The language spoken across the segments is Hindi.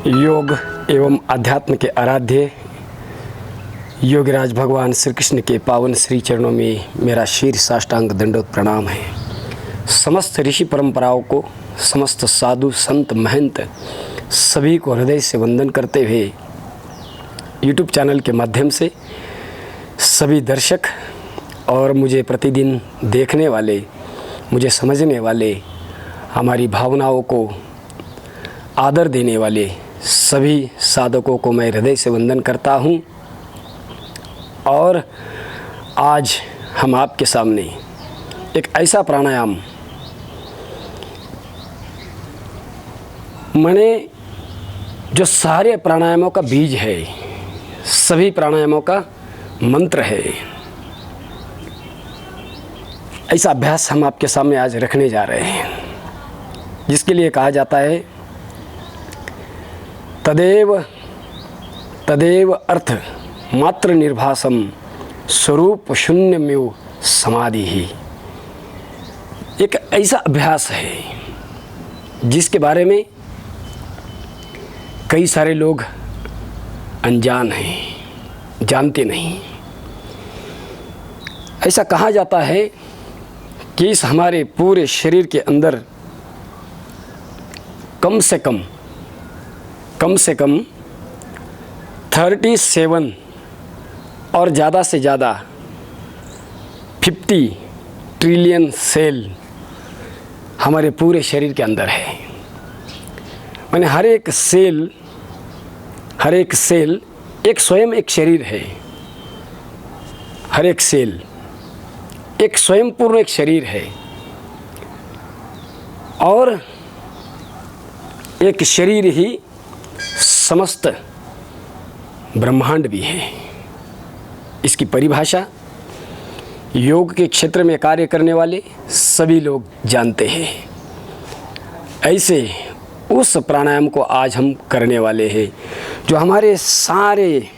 योग एवं अध्यात्म के आराध्य योगीराज भगवान श्री कृष्ण के पावन श्री चरणों में मेरा शीर साष्टांग दंडोत प्रणाम है। समस्त ऋषि परंपराओं को, समस्त साधु संत महंत सभी को हृदय से वंदन करते हुए यूट्यूब चैनल के माध्यम से सभी दर्शक और मुझे प्रतिदिन देखने वाले, मुझे समझने वाले, हमारी भावनाओं को आदर देने वाले सभी साधकों को मैं हृदय से वंदन करता हूँ। और आज हम आपके सामने एक ऐसा प्राणायाम, मैंने जो सारे प्राणायामों का बीज है, सभी प्राणायामों का मंत्र है, ऐसा अभ्यास हम आपके सामने आज रखने जा रहे हैं, जिसके लिए कहा जाता है तदेव अर्थ मात्र निर्भासम स्वरूप शून्यमेव समाधि ही। एक ऐसा अभ्यास है जिसके बारे में कई सारे लोग अनजान हैं, जानते नहीं। ऐसा कहा जाता है कि इस हमारे पूरे शरीर के अंदर कम से कम 37 और ज़्यादा से ज़्यादा 50 ट्रिलियन सेल हमारे पूरे शरीर के अंदर है। माने हर एक सेल एक स्वयं एक शरीर है। हर एक सेल एक स्वयं पूर्ण एक शरीर है और एक शरीर ही समस्त ब्रह्मांड भी है। इसकी परिभाषा योग के क्षेत्र में कार्य करने वाले सभी लोग जानते हैं। ऐसे उस प्राणायाम को आज हम करने वाले हैं जो हमारे सारे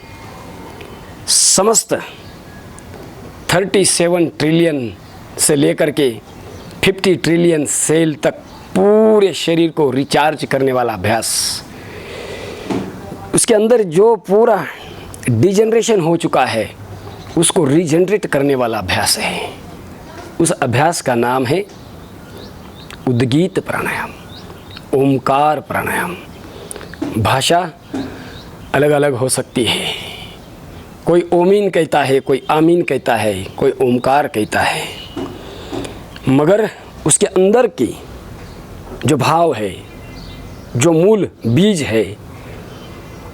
समस्त 37 ट्रिलियन से लेकर के 50 ट्रिलियन सेल तक पूरे शरीर को रिचार्ज करने वाला अभ्यास। उसके अंदर जो पूरा डिजनरेशन हो चुका है उसको रीजनरेट करने वाला अभ्यास है। उस अभ्यास का नाम है उद्गीत प्राणायाम, ओमकार प्राणायाम। भाषा अलग अलग हो सकती है, कोई ओमीन कहता है, कोई आमीन कहता है, कोई ओमकार कहता है, मगर उसके अंदर की जो भाव है, जो मूल बीज है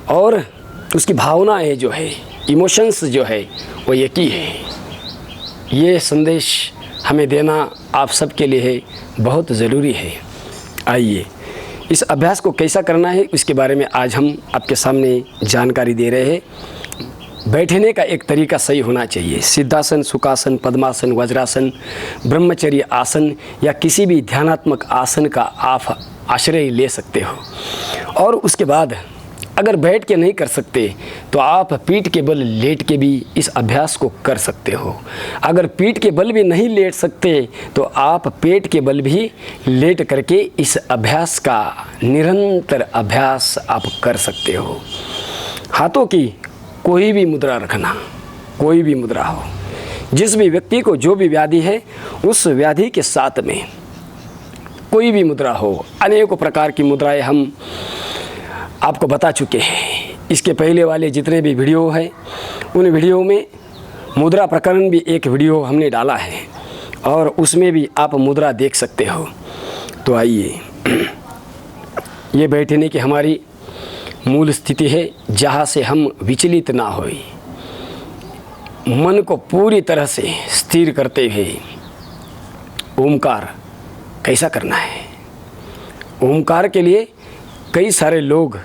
और उसकी भावनाएं जो है, इमोशंस जो है, वो एक ही है। ये संदेश हमें देना आप सबके लिए बहुत ज़रूरी है। आइए इस अभ्यास को कैसा करना है इसके बारे में आज हम आपके सामने जानकारी दे रहे हैं। बैठने का एक तरीका सही होना चाहिए। सिद्धासन, सुखासन, पद्मासन, वज्रासन, ब्रह्मचर्य आसन या किसी भी ध्यानात्मक आसन का आप आश्रय ले सकते हो। और उसके बाद अगर बैठ के नहीं कर सकते तो आप पीठ के बल लेट के भी इस अभ्यास को कर सकते हो। अगर पीठ के बल भी नहीं लेट सकते तो आप पेट के बल भी लेट करके इस अभ्यास का निरंतर अभ्यास आप कर सकते हो। हाथों की कोई भी मुद्रा रखना, कोई भी मुद्रा हो, जिस भी व्यक्ति को जो भी व्याधि है उस व्याधि के साथ में कोई भी मुद्रा हो। अनेकों प्रकार की मुद्राएं हम आपको बता चुके हैं। इसके पहले वाले जितने भी वीडियो हैं उन वीडियो में मुद्रा प्रकरण भी एक वीडियो हमने डाला है और उसमें भी आप मुद्रा देख सकते हो। तो आइए, ये बैठने की हमारी मूल स्थिति है जहाँ से हम विचलित ना होए, मन को पूरी तरह से स्थिर करते हुए ओमकार कैसा करना है। ओमकार के लिए कई सारे लोग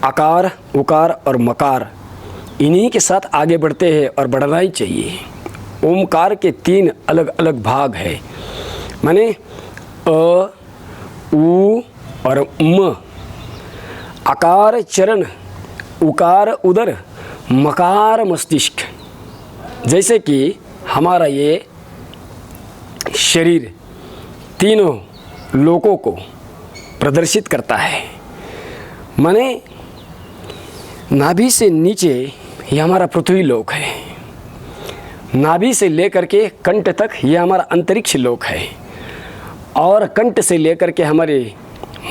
आकार, उकार और मकार इन्हीं के साथ आगे बढ़ते हैं और बढ़ना ही चाहिए। ओमकार के 3 अलग अलग भाग है, माने अ, उ और म। आकार चरण, उकार उदर, मकार मस्तिष्क। जैसे कि हमारा ये शरीर तीनों लोकों को प्रदर्शित करता है। माने नाभि से नीचे ये हमारा पृथ्वी लोक है, नाभि से लेकर के कंठ तक ये हमारा अंतरिक्ष लोक है, और कंठ से लेकर के हमारे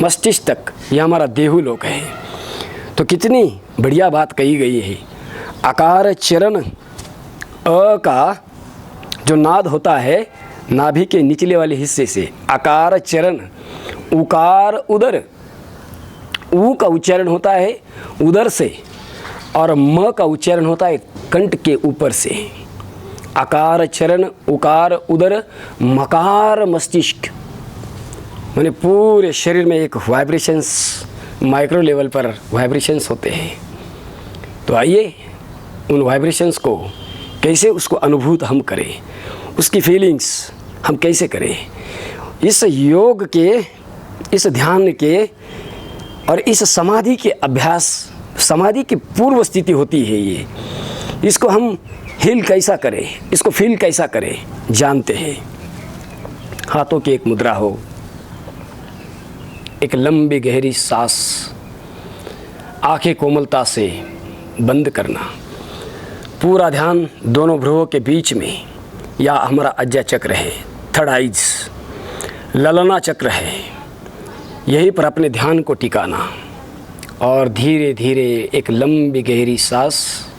मस्तिष्क तक ये हमारा देहु लोक है। तो कितनी बढ़िया बात कही गई है। आकार चरण अ का जो नाद होता है नाभि के निचले वाले हिस्से से, आकार चरण, उकार उदर, ऊ का उच्चारण होता है उदर से, और म का उच्चारण होता है कंठ के ऊपर से। आकार चरण, उकार उदर, मकार मस्तिष्क, माने पूरे शरीर में एक वाइब्रेशंस, माइक्रो लेवल पर वाइब्रेशंस होते हैं। तो आइए उन वाइब्रेशंस को कैसे उसको अनुभूत हम करें, उसकी फीलिंग्स हम कैसे करें। इस योग के, इस ध्यान के और इस समाधि के अभ्यास, समाधि की पूर्व स्थिति होती है ये, इसको हम हिल कैसा करें, इसको फील कैसा करें जानते हैं। हाथों की एक मुद्रा हो, एक लंबी गहरी सांस, आंखें कोमलता से बंद करना, पूरा ध्यान दोनों भ्रुवों के बीच में, या हमारा अज्जा चक्र है, थर्ड आइज, ललना चक्र है, यहीं पर अपने ध्यान को टिकाना, और धीरे धीरे एक लंबी गहरी सांस,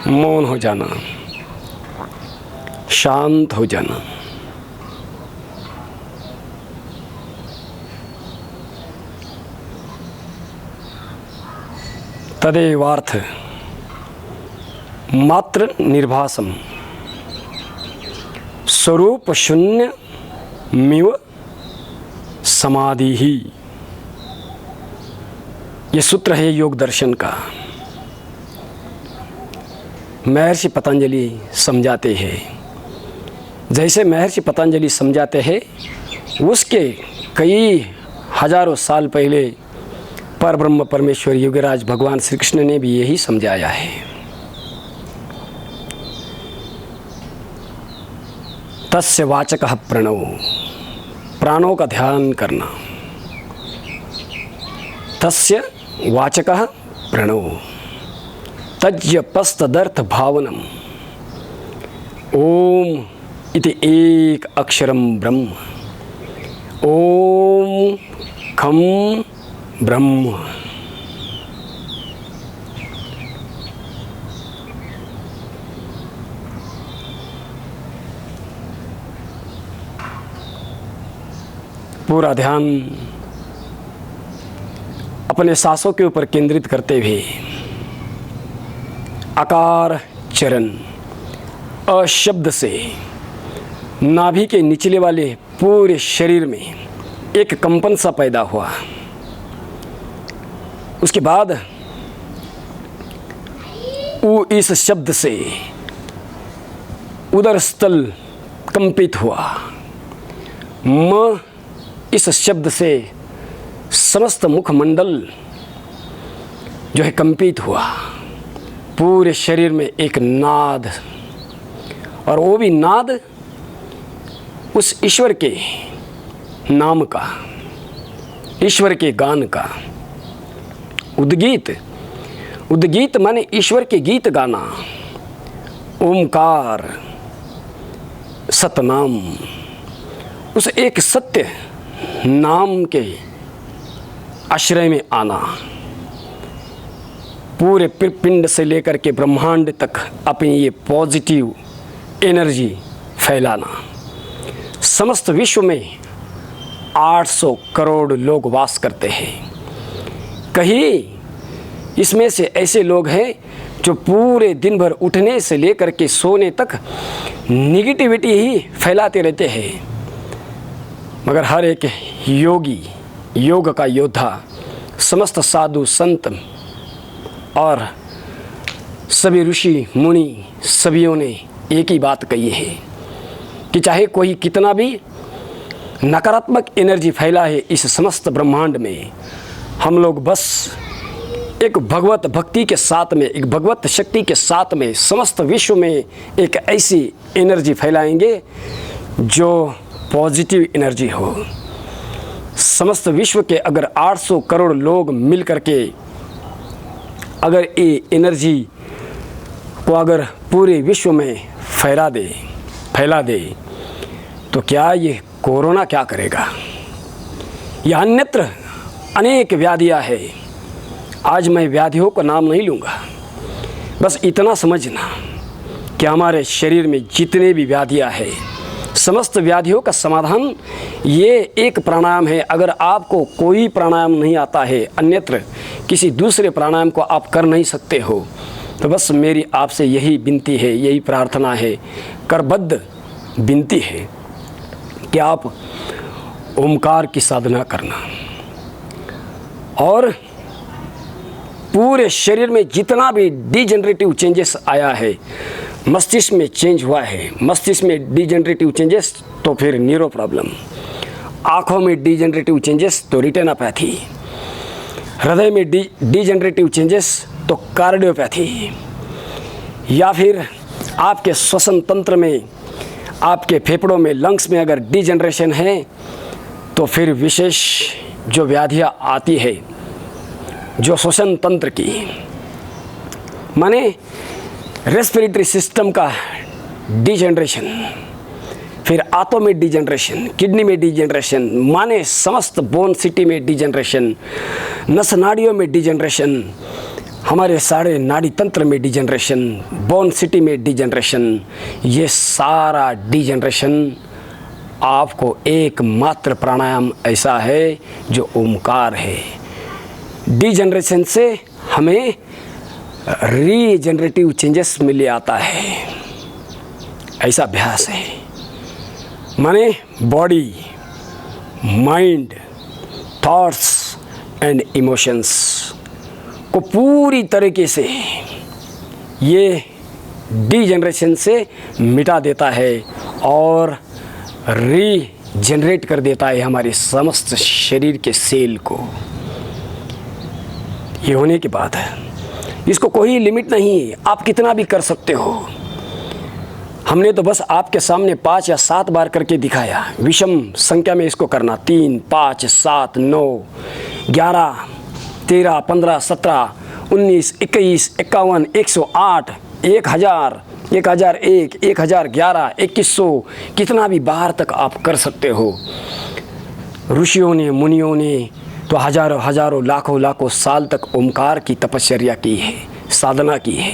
मौन हो जाना, शांत हो जाना। तदेवार्थ मात्र निर्भासम स्वरूप शून्य मिव समाधि ही। ये सूत्र है योग दर्शन का। महर्षि पतंजलि समझाते हैं, जैसे महर्षि पतंजलि समझाते हैं उसके कई हजारों साल पहले परब्रह्म परमेश्वर योगीराज भगवान श्री कृष्ण ने भी यही समझाया है। तस्य वाचकः प्रणव, प्राणों का ध्यान करना। तस्य वाचकः प्रणव तज्य पस्तदर्थ भावनम ओम इति एक अक्षरम ब्रह्म ओम खम ब्रह्म। पूरा ध्यान अपने सांसों के ऊपर केंद्रित करते हुए आकार चरण अशब्द से नाभि के निचले वाले पूरे शरीर में एक कंपन सा पैदा हुआ। उसके बाद उ इस शब्द से उदर स्थल कंपित हुआ। म इस शब्द से समस्त मुखमंडल जो है कंपित हुआ। पूरे शरीर में एक नाद, और वो भी नाद उस ईश्वर के नाम का, ईश्वर के गान का। उद्गीत, उद्गीत माने ईश्वर के गीत गाना। ओमकार सतनाम, उस एक सत्य नाम के आश्रय में आना। पूरे पिंड से लेकर के ब्रह्मांड तक अपनी ये पॉजिटिव एनर्जी फैलाना। समस्त विश्व में 800 करोड़ लोग वास करते हैं। कहीं इसमें से ऐसे लोग हैं जो पूरे दिन भर उठने से लेकर के सोने तक निगेटिविटी ही फैलाते रहते हैं। मगर हर एक योगी, योग का योद्धा, समस्त साधु संत और सभी ऋषि मुनि सभियों ने एक ही बात कही है कि चाहे कोई कितना भी नकारात्मक एनर्जी फैला है इस समस्त ब्रह्मांड में, हम लोग बस एक भगवत भक्ति के साथ में, एक भगवत शक्ति के साथ में समस्त विश्व में एक ऐसी एनर्जी फैलाएंगे जो पॉजिटिव एनर्जी हो। समस्त विश्व के अगर 800 करोड़ लोग मिल करके अगर ये एनर्जी को अगर पूरे विश्व में फैला दे तो क्या ये कोरोना क्या करेगा? या अन्यत्र अनेक व्याधियाँ है। आज मैं व्याधियों का नाम नहीं लूँगा, बस इतना समझना कि हमारे शरीर में जितने भी व्याधियाँ है, समस्त व्याधियों का समाधान ये एक प्राणायाम है। अगर आपको कोई प्राणायाम नहीं आता है, अन्यत्र किसी दूसरे प्राणायाम को आप कर नहीं सकते हो, तो बस मेरी आपसे यही विनती है, यही प्रार्थना है, करबद्ध विनती है कि आप ओमकार की साधना करना। और पूरे शरीर में जितना भी डिजेनरेटिव चेंजेस आया है, मस्तिष्क में चेंज हुआ है, मस्तिष्क में डिजेनरेटिव चेंजेस तो फिर न्यूरो प्रॉब्लम, आँखों में डिजेनरेटिव चेंजेस तो रेटिनोपैथी, हृदय में डिजेनरेटिव चेंजेस तो कार्डियोपैथी, या फिर आपके श्वसन तंत्र में, आपके फेफड़ों में, लंग्स में अगर डिजेनरेशन है तो फिर विशेष जो व्याधियाँ आती है जो श्वसन तंत्र की, माने रेस्पिरेटरी सिस्टम का डिजेनरेशन, फिर आंतों में डिजेनरेशन, किडनी में डिजेनरेशन, माने समस्त बोन सिटी में डिजेनरेशन, नस नाड़ियों में डिजेनरेशन, हमारे सारे नाड़ी तंत्र में डिजेनरेशन, बोन सिटी में डिजेनरेशन, ये सारा डिजेनरेशन आपको एकमात्र प्राणायाम ऐसा है जो ओमकार है। डिजेनरेशन से हमें रीजनरेटिव चेंजेस में ले आता है। ऐसा अभ्यास है, माने body, mind, thoughts and emotions को पूरी तरीके से ये डीजनरेशन से मिटा देता है और रीजनरेट कर देता है हमारे समस्त शरीर के सेल को। ये होने के बाद इसको कोई लिमिट नहीं है, आप कितना भी कर सकते हो। हमने तो बस आपके सामने 5 या 7 बार करके दिखाया। विषम संख्या में इसको करना, 3, 5, 7, 9, 11, 13, 15, 17, 19, 21, 51, 108, 1000, 1001, 1011, 2100, कितना भी बार तक आप कर सकते हो। ऋषियों ने, मुनियों ने तो हजारों हजारों लाखों लाखों साल तक ओमकार की तपस्या की है, साधना की है,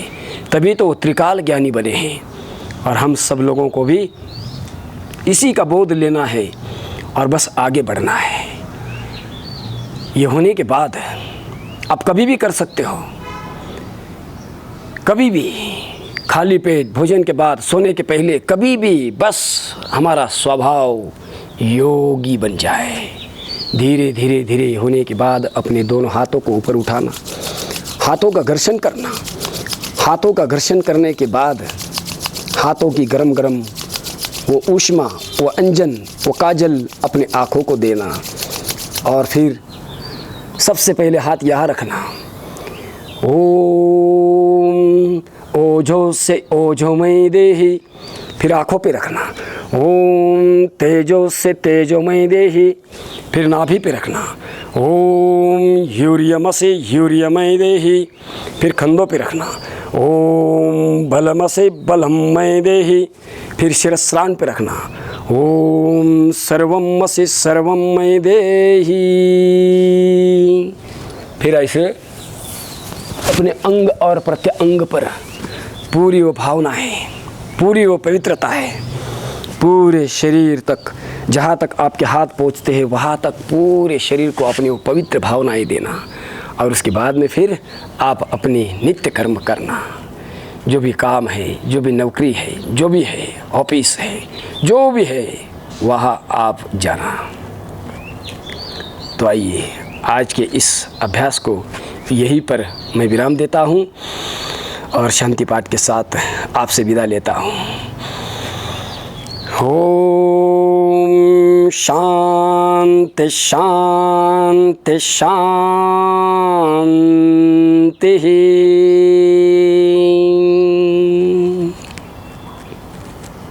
तभी तो त्रिकाल ज्ञानी बने हैं। और हम सब लोगों को भी इसी का बोध लेना है और बस आगे बढ़ना है। ये होने के बाद आप कभी भी कर सकते हो, कभी भी, खाली पेट, भोजन के बाद, सोने के पहले, कभी भी, बस हमारा स्वभाव योगी बन जाए। धीरे धीरे धीरे होने के बाद अपने दोनों हाथों को ऊपर उठाना, हाथों का घर्षण करना। हाथों का घर्षण करने के बाद हाथों की गरम गरम वो ऊष्मा, वो अंजन, वो काजल अपने आँखों को देना। और फिर सबसे पहले हाथ यहाँ रखना। ओम ओझो से ओझोमय देहि, फिर आँखों पे रखना। ओम तेजो से तेजोमय देहि, फिर नाभि पे रखना। ओम ह्यूरियम से ह्यूरियमय देहि, फिर कंधों पे रखना। ओम बलम से बलमय देहि, फिर शिरस्त्राण पे रखना। ओम सर्वम से सर्वमय देहि, फिर ऐसे अपने अंग और प्रत्यंग पर पूरी वो भावना है, पूरी वो पवित्रता है, पूरे शरीर तक, जहाँ तक आपके हाथ पहुँचते हैं वहाँ तक पूरे शरीर को अपनी वो पवित्र भावनाएं देना। और उसके बाद में फिर आप अपनी नित्य कर्म करना। जो भी काम है, जो भी नौकरी है, जो भी है, ऑफिस है, जो भी है, वहाँ आप जाना। तो आइए आज के इस अभ्यास को यहीं पर मैं विराम देता हूँ और शांति पाठ के साथ आपसे विदा लेता हूँ। ओम शांति शांति शांति।